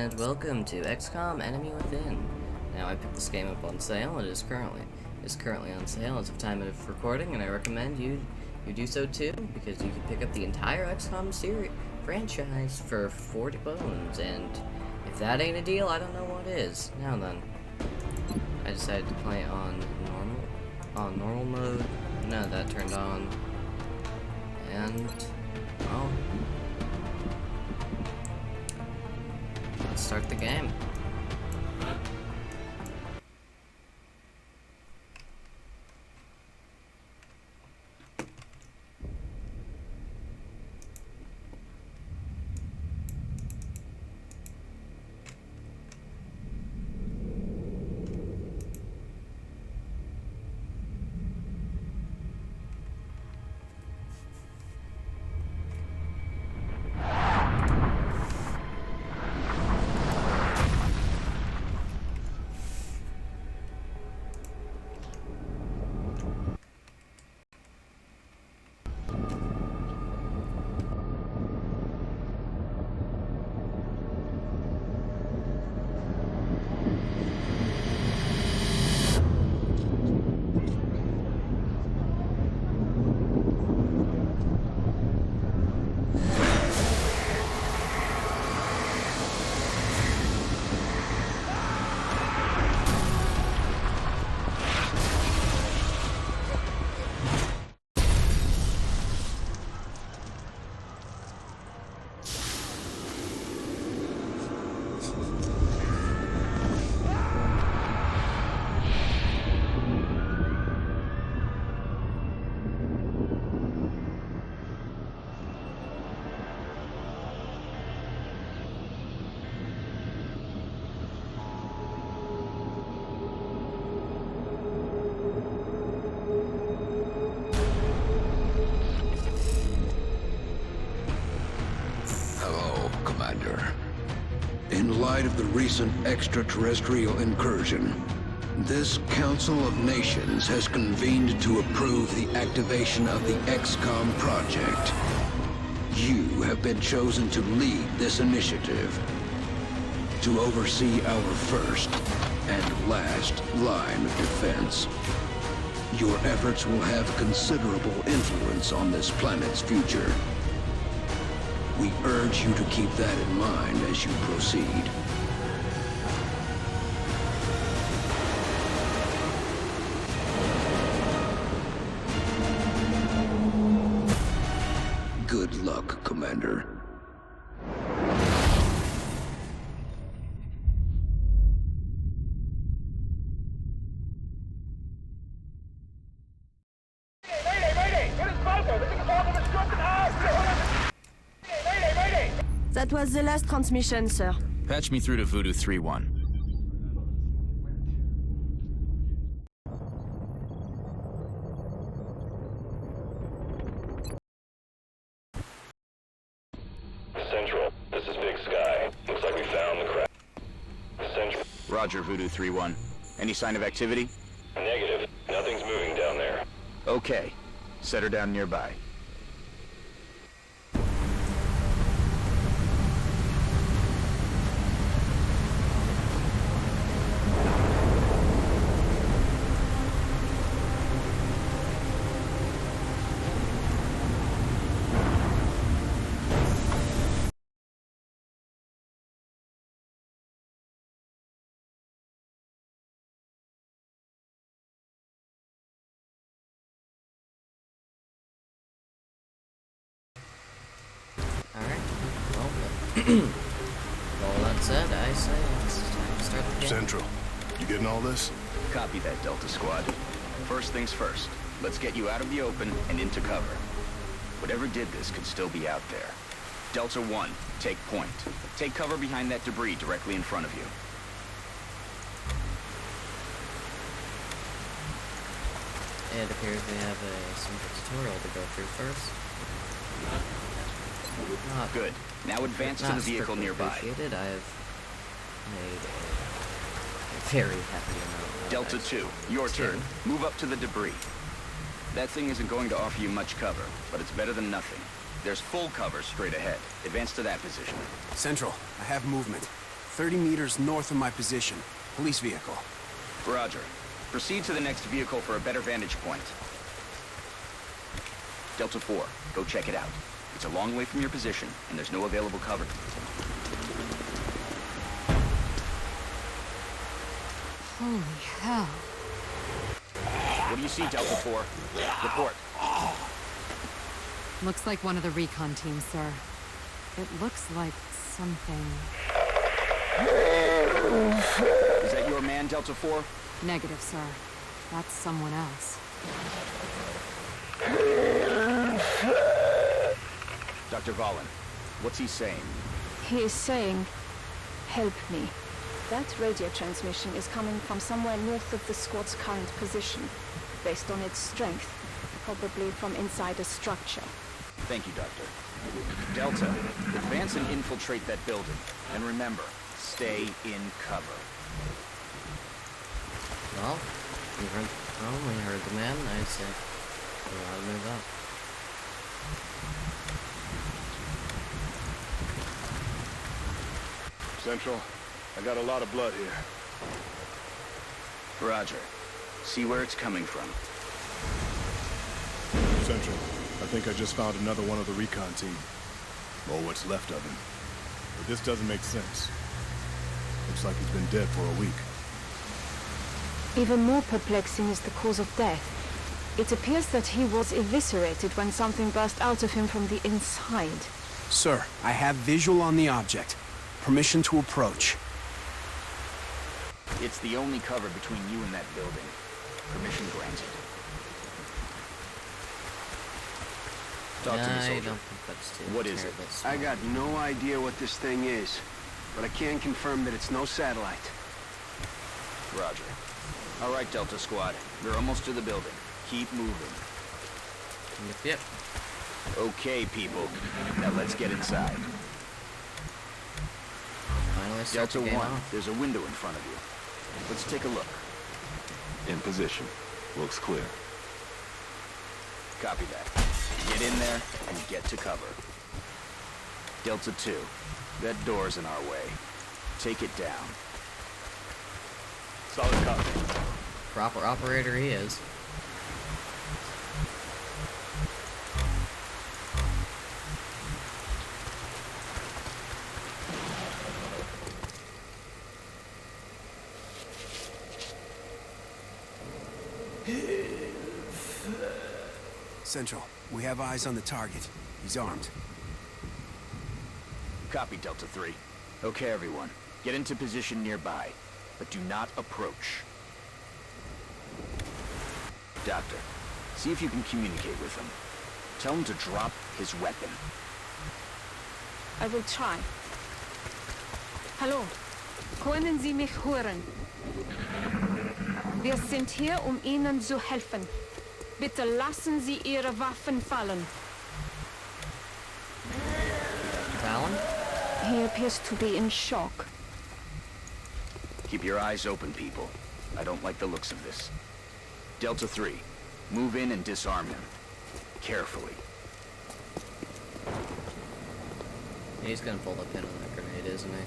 and welcome to XCOM Enemy Within. Now, I picked this game up on sale. It is currently on sale as of time of recording, and I recommend you do so too, because you can pick up the entire XCOM series franchise for 40 bones, and if that ain't a deal, I don't know what is. Now then, I decided to play on normal mode. No, that turned on, and well, let's start the game. In light of the recent extraterrestrial incursion, this Council of Nations has convened to approve the activation of the XCOM project. You have been chosen to lead this initiative, to oversee our first and last line of defense. Your efforts will have considerable influence on this planet's future. We urge you to keep that in mind as you proceed. Good luck, Commander. That was the last transmission, sir. Patch me through to Voodoo 3-1. Central, this is Big Sky. Looks like we found the crack. Central. Roger, Voodoo 3-1. Any sign of activity? Negative. Nothing's moving down there. Okay. Set her down nearby. Alright, well, with all that said, I say it's time to start the game. Central, you getting all this? Copy that, Delta Squad. First things first. Let's get you out of the open and into cover. Whatever did this could still be out there. Delta 1, take point. Take cover behind that debris directly in front of you. It appears we have a simple tutorial to go through first. Not, Good. Now advance to the vehicle nearby. Appreciated. I have made a very happy amount of Delta 2, your turn. Move up to the debris. That thing isn't going to offer you much cover, but it's better than nothing. There's full cover straight ahead. Advance to that position. Central, I have movement. 30 meters north of my position. Police vehicle. Roger. Proceed to the next vehicle for a better vantage point. Delta 4, go check it out. It's a long way from your position, and there's no available cover. Holy hell. What do you see, Delta 4? Report. Looks like one of the recon teams, sir. It looks like something... Is that your man, Delta 4? Negative, sir. That's someone else. Dr. Valen, what's he saying? He is saying, help me. That radio transmission is coming from somewhere north of the squad's current position. Based on its strength, probably from inside a structure. Thank you, Doctor. Delta, advance and infiltrate that building. And remember, stay in cover. Well, we heard the man. I say, we ought to move up. Central, I got a lot of blood here. Roger. See where it's coming from. Central, I think I just found another one of the recon team. Or what's left of him. But this doesn't make sense. Looks like he's been dead for a week. Even more perplexing is the cause of death. It appears that he was eviscerated when something burst out of him from the inside. Sir, I have visual on the object. Permission to approach. It's the only cover between you and that building. Permission granted. Talk to me, I soldier. don't think that's too What is it? terribly smart. I got no idea what this thing is, but I can confirm that it's no satellite. Roger. All right, Delta Squad. We're almost to the building. Keep moving. Yep. Okay, people. Now let's get inside. Finally start Delta the game 1, off. there's a window in front of you. Let's take a look. In position. Looks clear. Copy that. Get in there and get to cover. Delta 2, that door's in our way. Take it down. Solid copy. Proper operator he is. Central, we have eyes on the target. He's armed. Copy, Delta 3. Okay, everyone. Get into position nearby, but do not approach. Doctor, see if you can communicate with him. Tell him to drop his weapon. I will try. Hallo, können Sie mich hören? Wir sind hier, Ihnen zu helfen. Bitte lassen Sie Ihre Waffen fallen. Fallon? He appears to be in shock. Keep your eyes open, people. I don't like the looks of this. Delta 3, move in and disarm him. Carefully. He's gonna pull the pin on that grenade, isn't he?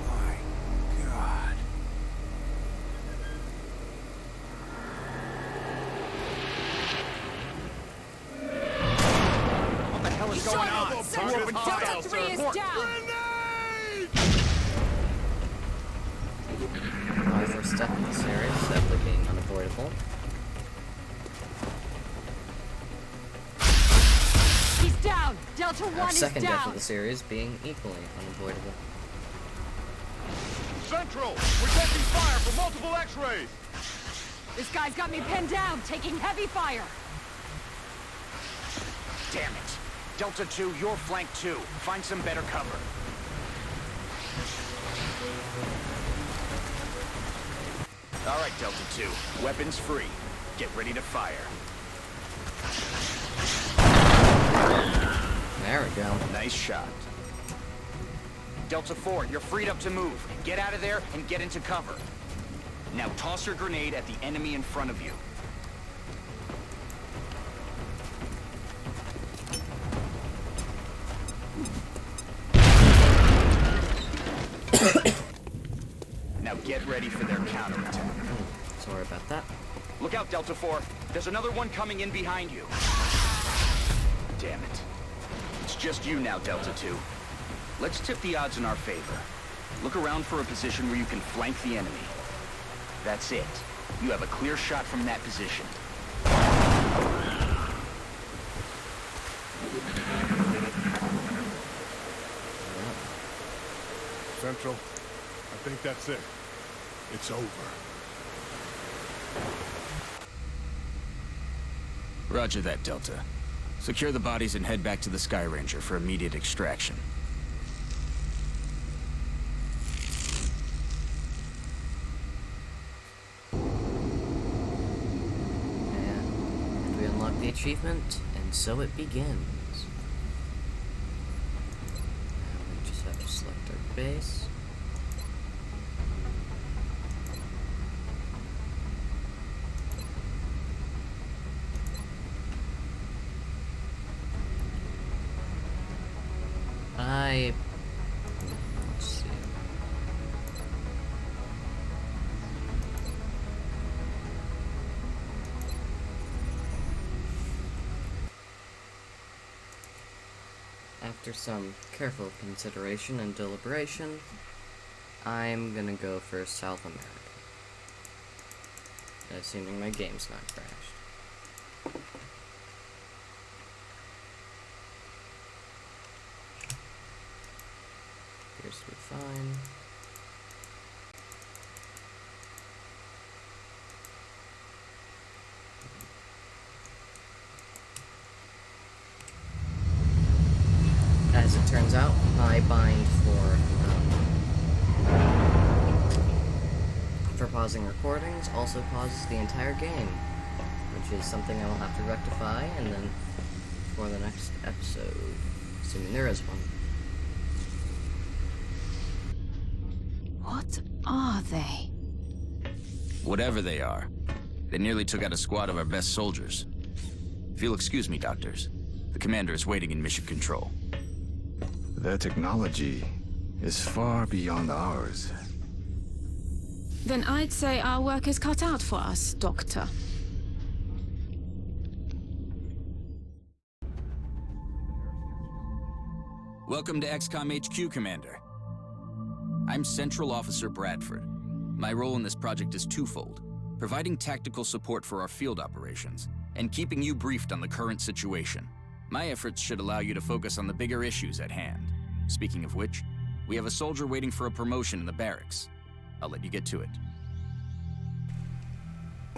My God. What the hell is going on? Delta 3 is down! Our first step in the series, definitely being unavoidable. He's down! Delta 1 Our is second death down! of the series being equally unavoidable. Central, we're taking fire from multiple X-rays. This guy's got me pinned down, taking heavy fire! Damn it. Delta 2, you're flank 2. Find some better cover. All right, Delta 2. Weapons free. Get ready to fire. There we go. Nice shot. Delta 4, you're freed up to move. Get out of there and get into cover. Now toss your grenade at the enemy in front of you. Now get ready for their counterattack. Sorry about that. Look out, Delta 4. There's another one coming in behind you. Damn it. It's just you now, Delta 2. Let's tip the odds in our favor. Look around for a position where you can flank the enemy. That's it. You have a clear shot from that position. Central, I think that's it. It's over. Roger that, Delta. Secure the bodies and head back to the Sky Ranger for immediate extraction. And we unlock the achievement, and so it begins. Now we just have to select our base. Let's see. After some careful consideration and deliberation, I'm gonna go for South America. Assuming my game's not crashed. Appears to be fine. As it turns out, my bind for pausing recordings also pauses the entire game, which is something I will have to rectify, and then for the next episode, assuming there is one. What are they? Whatever they are, they nearly took out a squad of our best soldiers. If you'll excuse me, doctors, the commander is waiting in mission control. Their technology is far beyond ours. Then I'd say our work is cut out for us, Doctor. Welcome to XCOM HQ, Commander. I'm Central Officer Bradford. My role in this project is twofold: providing tactical support for our field operations, and keeping you briefed on the current situation. My efforts should allow you to focus on the bigger issues at hand. Speaking of which, we have a soldier waiting for a promotion in the barracks. I'll let you get to it.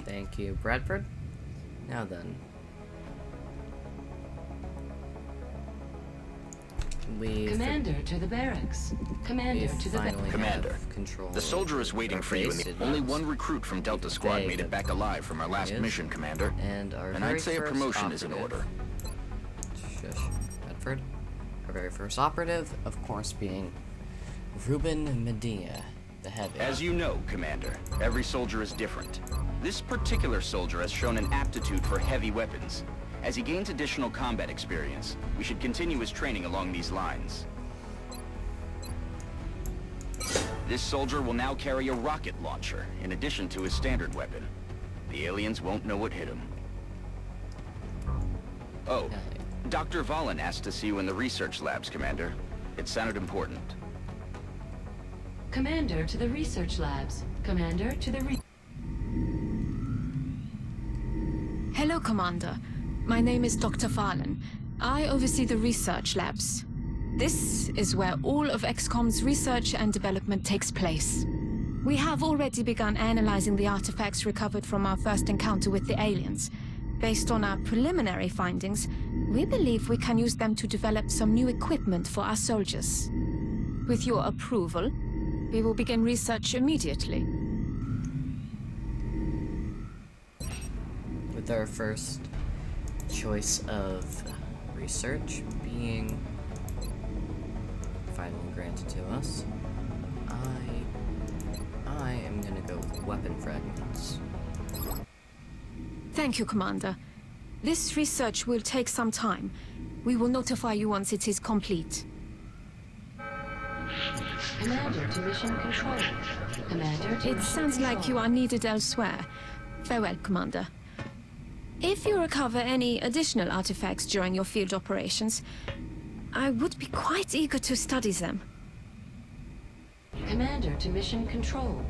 Thank you, Bradford. Now then. Commander to the barracks. Commander to the barracks. Commander, the soldier is waiting for you, and only one recruit from Delta Squad made it back alive from our last mission, Commander. And I'd say a promotion is in order. Shush, Bradford. Our very first operative, of course, being Ruben Medina, the Heavy. As you know, Commander, every soldier is different. This particular soldier has shown an aptitude for heavy weapons. As he gains additional combat experience, we should continue his training along these lines. This soldier will now carry a rocket launcher, in addition to his standard weapon. The aliens won't know what hit him. Oh, Dr. Valen asked to see you in the research labs, Commander. It sounded important. Commander to the research labs. Commander to the Hello, Commander. My name is Dr. Valen. I oversee the research labs. This is where all of XCOM's research and development takes place. We have already begun analyzing the artifacts recovered from our first encounter with the aliens. Based on our preliminary findings, we believe we can use them to develop some new equipment for our soldiers. With your approval, we will begin research immediately. With our first choice of research being finally granted to us, I am gonna go with weapon fragments. Thank you, Commander. This research will take some time. We will notify you once it is complete. Commander to mission control. Commander to It sounds like you are needed elsewhere. Farewell, Commander. If you recover any additional artifacts during your field operations, I would be quite eager to study them. Commander to mission control.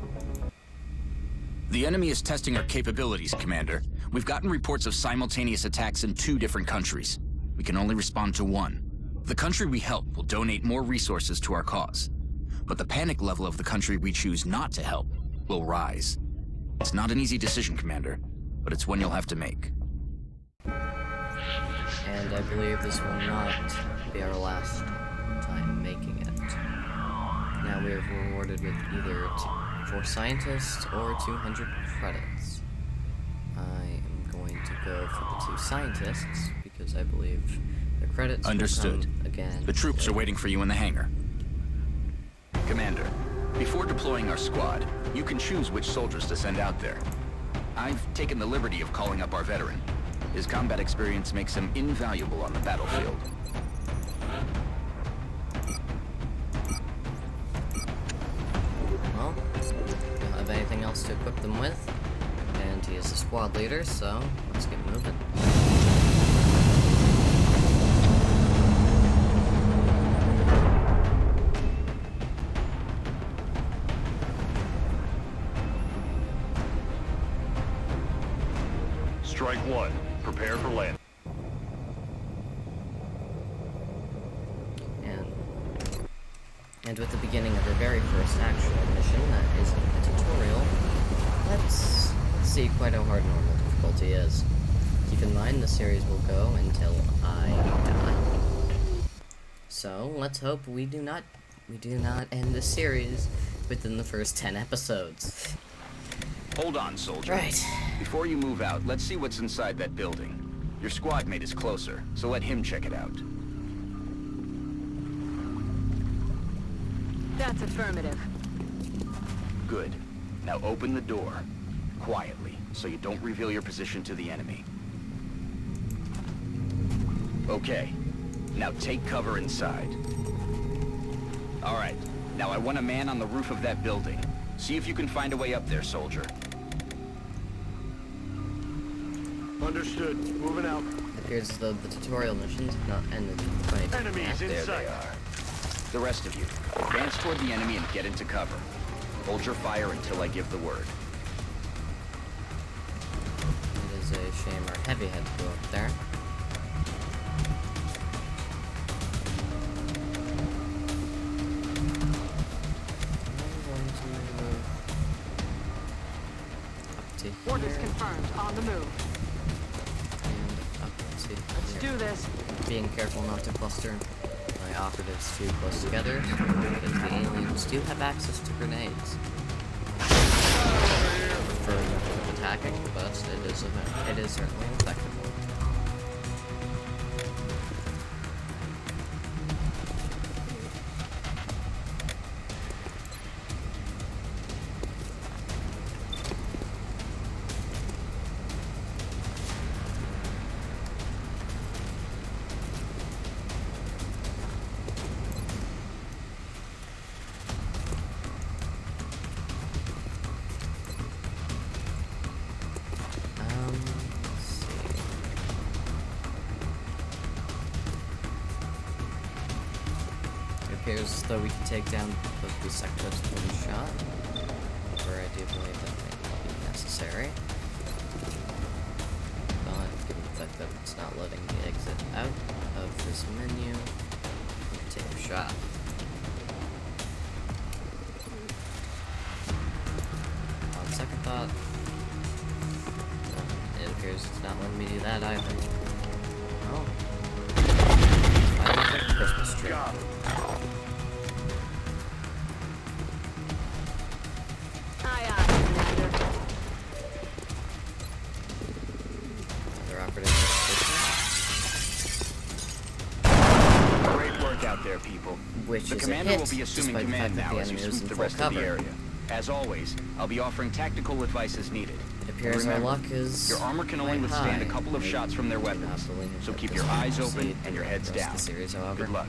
The enemy is testing our capabilities, Commander. We've gotten reports of simultaneous attacks in 2 different countries. We can only respond to one. The country we help will donate more resources to our cause. But the panic level of the country we choose not to help will rise. It's not an easy decision, Commander, but it's one you'll have to make. And I believe this will not be our last time making it. Now we are rewarded with either 4 scientists or 200 credits. I am going to go for the 2 scientists because I believe the credits Understood. will come again. The troops are waiting for you in the hangar. Commander, before deploying our squad, you can choose which soldiers to send out there. I've taken the liberty of calling up our veteran. His combat experience makes him invaluable on the battlefield. Well, we don't have anything else to equip them with, and he is the squad leader, so let's get moving. Strike 1. Prepare for landing. And with the beginning of our very first actual mission, that is a tutorial, let's see quite how hard normal difficulty is. Keep in mind the series will go until I die. So let's hope we do not end the series within the first 10 episodes. Hold on, soldier. Right. Before you move out, let's see what's inside that building. Your squad mate is closer, so let him check it out. That's affirmative. Good. Now open the door. Quietly, so you don't reveal your position to the enemy. Okay. Now take cover inside. Alright. Now I want a man on the roof of that building. See if you can find a way up there, soldier. Understood. Moving out. It appears as though the tutorial missions have not ended quite Enemies in There sight. they are. The rest of you, advance toward the enemy and get into cover. Hold your fire until I give the word. It is a shame our heavy had to go up there. I'm going to move up to here. Orders confirmed. On the move. And up to Let's here. do this. Being careful not to cluster my operatives too close together, because the aliens do have access to grenades. I prefer method of attacking, but it is certainly an effective one. Let's see. It appears as though we can take down both these sectors with one shot. However, I do believe that might not be necessary. But given the fact that it's not letting me exit out of this menu, we can take a shot. On second thought, it appears it's not letting me do that either. Oh. I look like a Christmas tree. Aye, aye, Commander. Other operative in Great work out there, people. which The is a commander hit, will be assuming despite the fact command that now the as you enemy is sweep in the full rest of cover. the area. As always, I'll be offering tactical advice as needed. It appears our luck is your armor can only quite withstand high. a couple of shots from their I do not weapons, believe so that keep this your will eyes open proceed and your throughout heads the rest down. of the series, however. Good luck.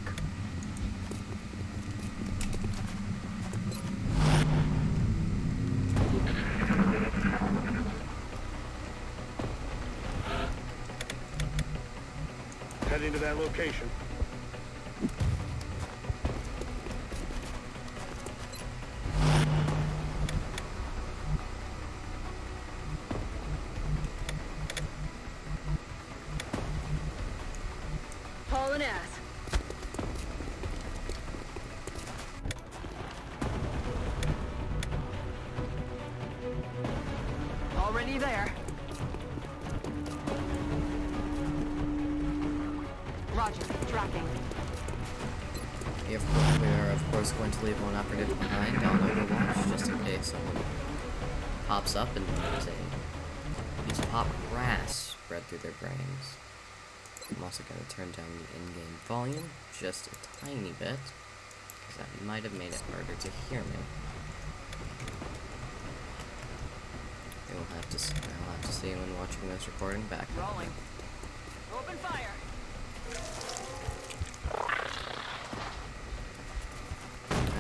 Heading to that location. Hauling ass. Already there. Roger, tracking. We are, of course, going to leave one operative behind on Overwatch, just in case someone pops up and needs to pop grass spread through their brains. I'm also going to turn down the in-game volume just a tiny bit, because that might have made it harder to hear me. I'll have to see when watching this recording back. Rolling. Open fire.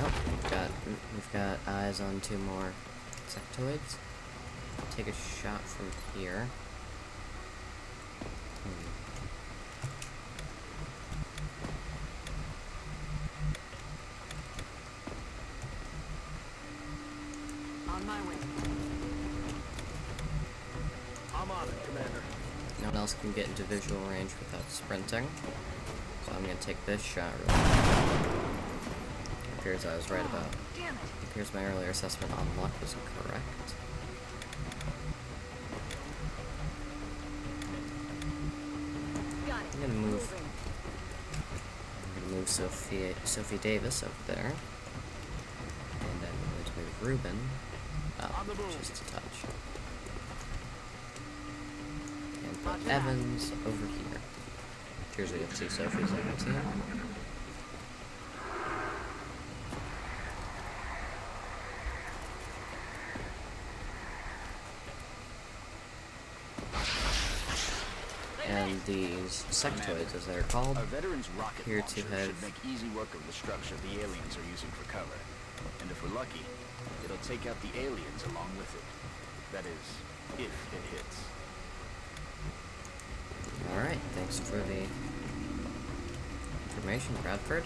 Well, we've got eyes on 2 more sectoids. Take a shot from here. On my way. I'm on it, Commander. No one else can get into visual range without sprinting. So I'm gonna take this shot really quick. It appears I was right about. Damn it. It appears my earlier assessment on luck was correct. Got it. I'm gonna move Sophie Davis over there. And I'm going to move Ruben up just a touch. And put Evans over here. Here's where you'll see Sophie's over here. And these sectoids, as they're called, Our veteran's rocket here launcher to have should make easy work of the structure the aliens are using for cover. And if we're lucky, it'll take out the aliens along with it. That is, if it hits. Alright, thanks for the information, Bradford.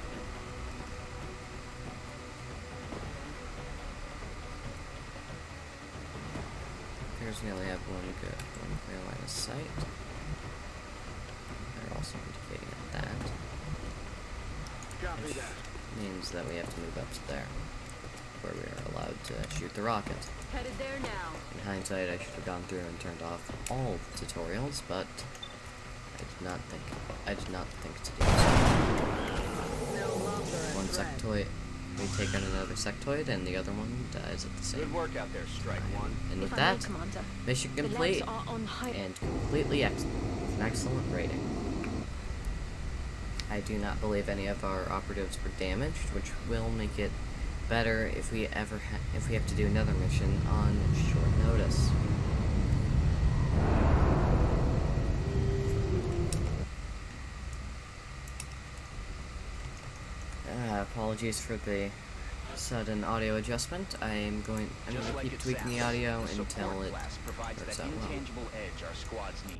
Appears we only have one clear line of sight. They're also indicating that. Copy that. Means that we have to move up to there, where we are allowed to shoot the rocket. Headed there now. In hindsight, I should have gone through and turned off all the tutorials, but I did not think to do so. No longer a One threat. sectoid, we take out another sectoid, and the other one dies at the same Good work out there, Strike One. And with If I may, that, Commander, mission the complete, labs are on high. and completely excellent, with an excellent rating. I do not believe any of our operatives were damaged, which will make it better if we if we have to do another mission on short notice. Apologies for the sudden audio adjustment. I'm going to keep tweaking the audio until it provides works that out well. intangible edge our squads need.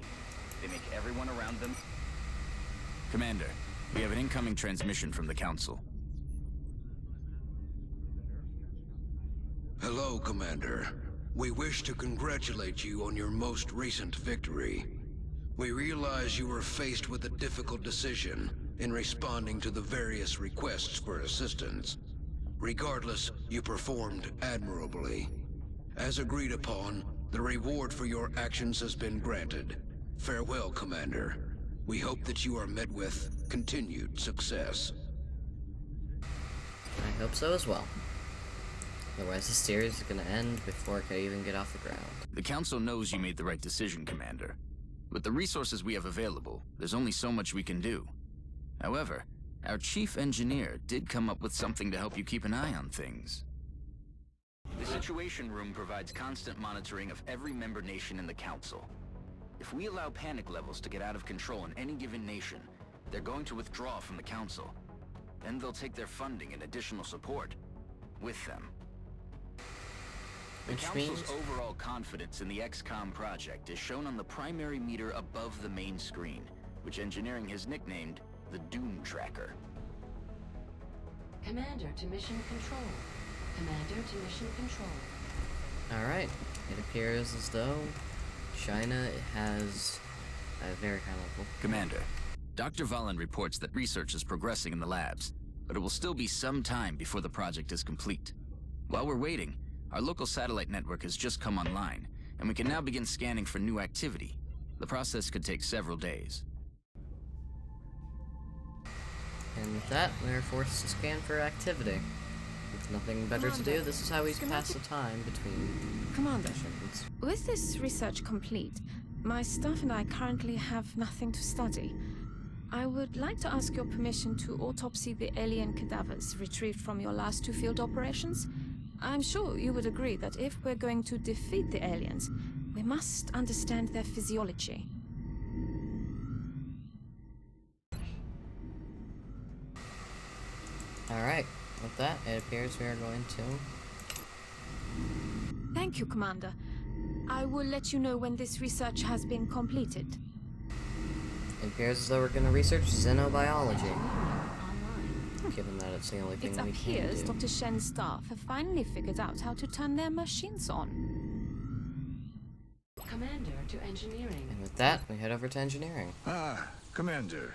They make everyone around them. Commander, we have an incoming transmission from the Council. Hello, Commander. We wish to congratulate you on your most recent victory. We realize you were faced with a difficult decision in responding to the various requests for assistance. Regardless, you performed admirably. As agreed upon, the reward for your actions has been granted. Farewell, Commander. We hope that you are met with continued success. I hope so as well. Otherwise, the series is going to end before it can even get off the ground. The Council knows you made the right decision, Commander. With the resources we have available, there's only so much we can do. However, our chief engineer did come up with something to help you keep an eye on things. This Situation Room provides constant monitoring of every member nation in the Council. If we allow panic levels to get out of control in any given nation, they're going to withdraw from the Council. Then they'll take their funding and additional support with them. The Council's overall confidence in the XCOM project is shown on the primary meter above the main screen, which engineering has nicknamed the Doom Tracker. Commander to mission control. Commander to mission control. Alright, it appears as though China has a very high level. Commander, Dr. Valen reports that research is progressing in the labs, but it will still be some time before the project is complete. While we're waiting, our local satellite network has just come online, and we can now begin scanning for new activity. The process could take several days. And with that, we are forced to scan for activity. With nothing better to do, this is how we pass the time between Commander, missions. with this research complete, my staff and I currently have nothing to study. I would like to ask your permission to autopsy the alien cadavers retrieved from your last 2 field operations. I'm sure you would agree that if we're going to defeat the aliens, we must understand their physiology. Alright, with that, it appears we are going to... Thank you, Commander. I will let you know when this research has been completed. It appears as though we're going to research xenobiology. Given that it's the only thing we can appears do. Dr. Shen's staff have finally figured out how to turn their machines on. Commander to engineering. And with that, we head over to engineering. Ah, Commander.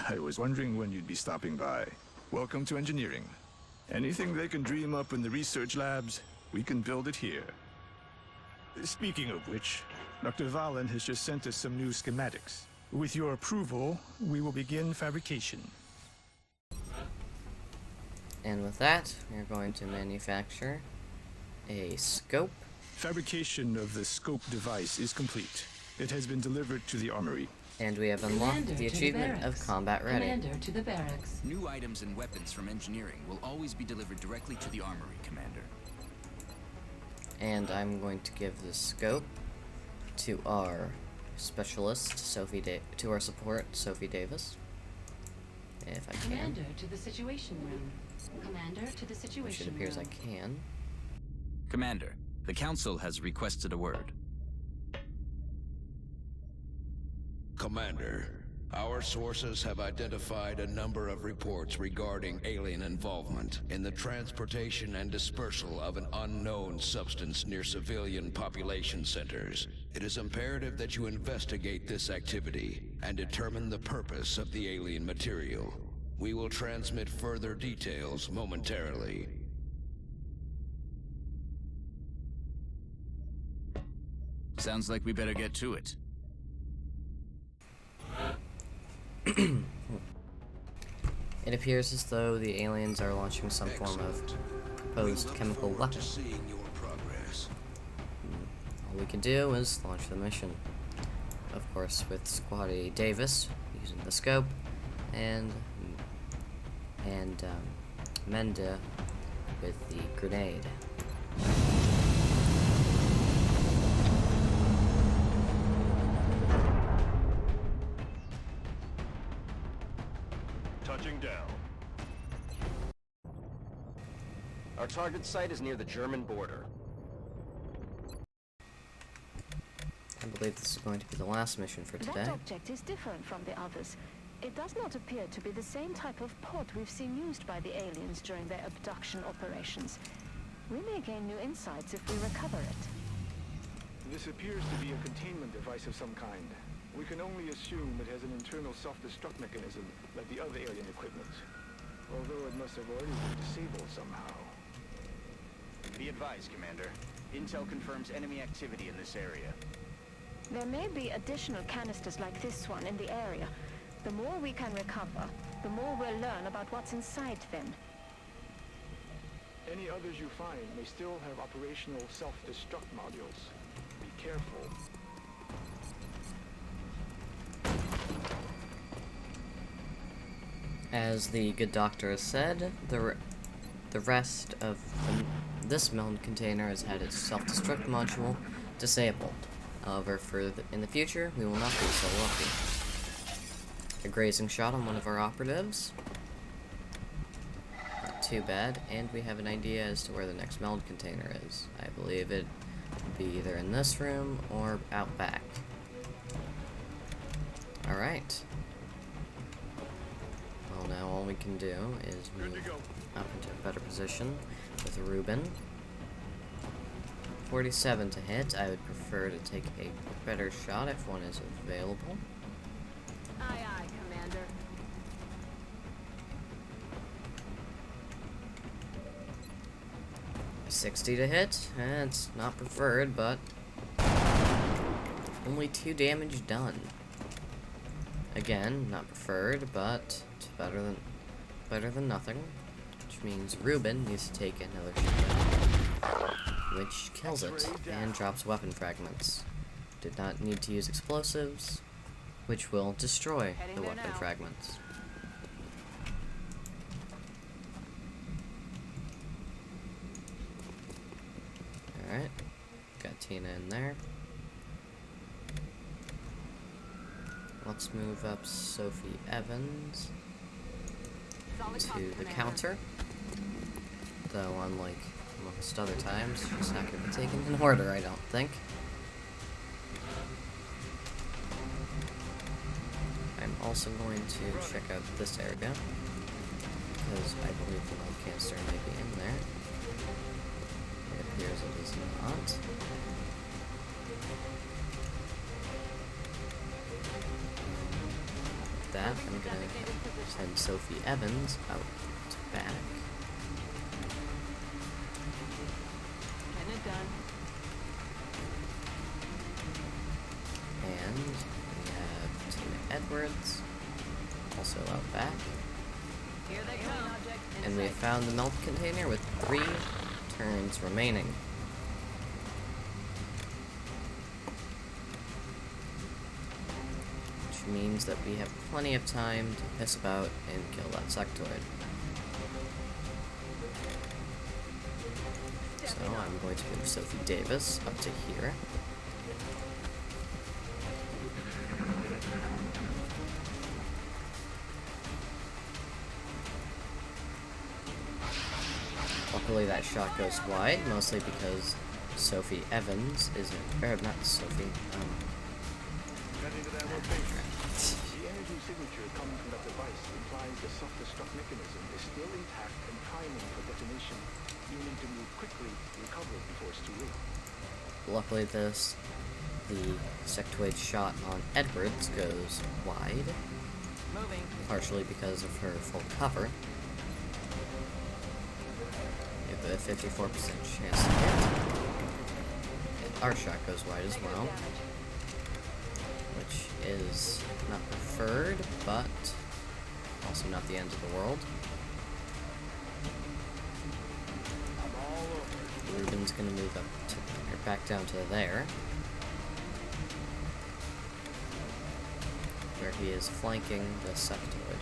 I was wondering when you'd be stopping by. Welcome to engineering. Anything they can dream up in the research labs, we can build it here. Speaking of which, Dr. Valen has just sent us some new schematics. With your approval, we will begin fabrication. And with that, we're going to manufacture a scope. Fabrication of the scope device is complete. It has been delivered to the armory. And we have unlocked the achievement of combat ready. Commander to the barracks. New items and weapons from engineering will always be delivered directly to the armory, Commander. And I'm going to give the scope to our specialist, to our support, Sophie Davis. If I can. Commander to the situation room. Commander to the situation Which it appears room. I can. Commander, the Council has requested a word. Commander, our sources have identified a number of reports regarding alien involvement in the transportation and dispersal of an unknown substance near civilian population centers. It is imperative that you investigate this activity and determine the purpose of the alien material. We will transmit further details momentarily. Sounds like we better get to it. It appears as though the aliens are launching some form of proposed chemical weapon. All we can do is launch the mission. Of course, with Squatty Davis using the scope, and Menda with the grenade. Touching down. Our target site is near the German border. I believe this is going to be the last mission for today. That object is different from the others. It does not appear to be the same type of pod we've seen used by the aliens during their abduction operations. We may gain new insights if we recover it. This appears to be a containment device of some kind. We can only assume it has an internal self-destruct mechanism, like the other alien equipment. Although it must have already been disabled somehow. Be advised, Commander. Intel confirms enemy activity in this area. There may be additional canisters like this one in the area. The more we can recover, the more we'll learn about what's inside them. Any others you find may still have operational self-destruct modules. Be careful. As the good doctor has said, the rest of this meld container has had its self-destruct module disabled. However, in the future, we will not be so lucky. A grazing shot on one of our operatives. Not too bad, and we have an idea as to where the next meld container is. I believe it would be either in this room or out back. Alright. Well, now all we can do is move up into a better position with Ruben. 47 to hit. I would prefer to take a better shot if one is available. Aye, aye, Commander. 60 to hit. It's not preferred, but only 2 damage done. Again, not preferred, but it's better than nothing. Which means Ruben needs to take another shot, which kills it and drops weapon fragments. Did not need to use explosives, which will destroy the weapon fragments. Alright, got Tina in there. Let's move up Sophie Evans to the counter. Though, unlike most other times, she's not going to be taken in order, I don't think. I'm also going to check out this area, because I believe the meld canister may be in there. It appears it is not. That, I'm gonna send Sophie Evans out to back. And we have Tina Edwards, also out back. And we have found the melt container with 3 turns remaining. Which means that we have plenty of time to piss about and kill that sectoid. So I'm going to move Sophie Davis up to here. Luckily that shot goes wide, mostly because Sophie Evans is not Sophie, The energy signature coming from that device implies the self-destruct mechanism is still intact and priming for detonation. You need to move quickly to recover before it's too late. Luckily the sectoid shot on Edwards goes wide. Moving. Partially because of her full cover. We have a 54% chance to hit. And our shot goes wide as well. Which is not preferred, but also not the end of the world. Ruben's gonna move up to, or back down to there, where he is flanking the sectoid.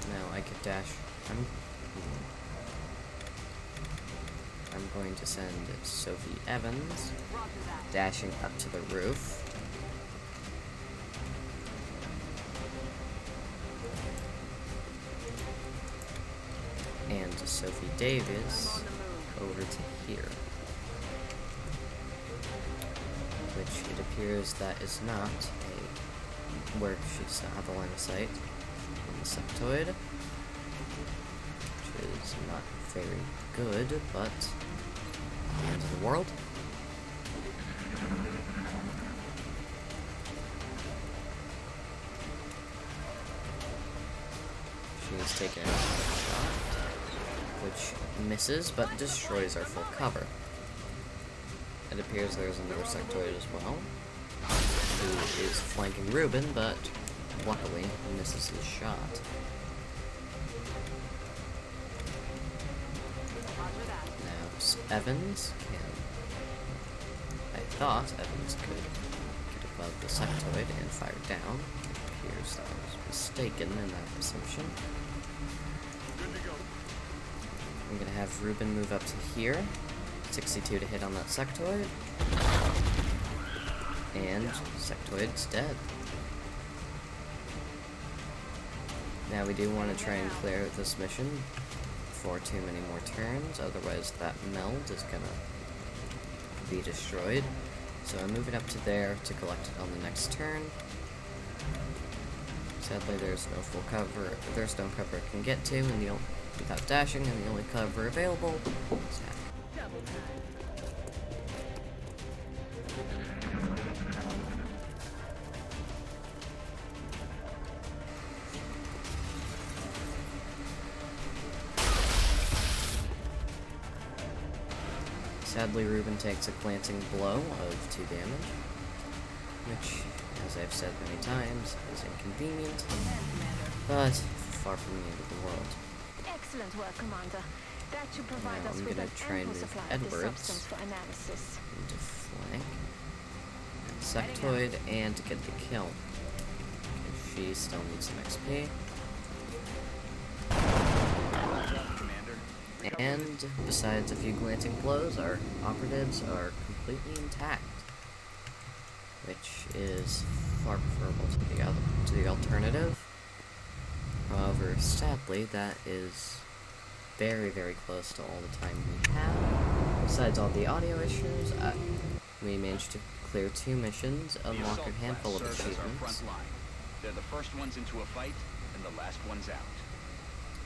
Now I could dash. I'm going to send Sophie Evans dashing up to the roof. And Sophie Davis over to here. Which it appears that is not where she does not have a line of sight on the sectoid. Which is not very good, but the end of the world. She's taken a shot, which misses but destroys our full cover. It appears there's another sectoid as well, who is flanking Ruben, but luckily misses his shot. Evans can... I thought Evans could get above the sectoid and fire down. It appears that I was mistaken in that assumption. I'm gonna have Ruben move up to here. 62 to hit on that sectoid. And sectoid's dead. Now we do want to try and clear this mission before too many more turns, otherwise that meld is gonna be destroyed. So I'm moving up to there to collect it on the next turn. Sadly, there's no full cover. There's no cover it can get to, and without dashing, and the only cover available is hack. Sadly, Ruben takes a glancing blow of 2 damage, which, as I've said many times, is inconvenient, but far from the end of the world. Excellent work, Commander. That should provide Now us I'm with gonna an try and ample move supply of this Edwards substance for analysis. into flank, and sectoid, and to get the kill. Because she still needs some XP. And besides a few glancing blows, our operatives are completely intact, which is far preferable to the alternative. However, sadly, that is very, very close to all the time we have. Besides all the audio issues, we managed to clear 2 missions, unlock a handful of achievements. They're the first ones into a fight, and the last ones out.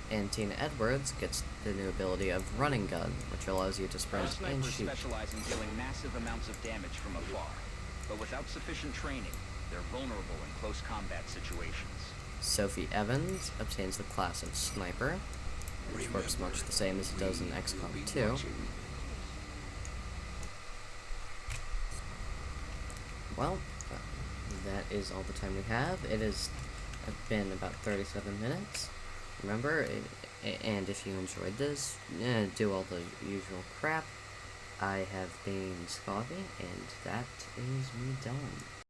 And Tina Edwards gets the new ability of Running Gun, which allows you to sprint and shoot. Specialize in dealing massive amounts of damage from afar, but without sufficient training, they're vulnerable in close combat situations. Sophie Evans obtains the class of Sniper, which works much the same as it does in XCOM 2. Well, that is all the time we have. It has been about 37 minutes. Remember, and if you enjoyed this, do all the usual crap. I have been Scotty, and that is me done.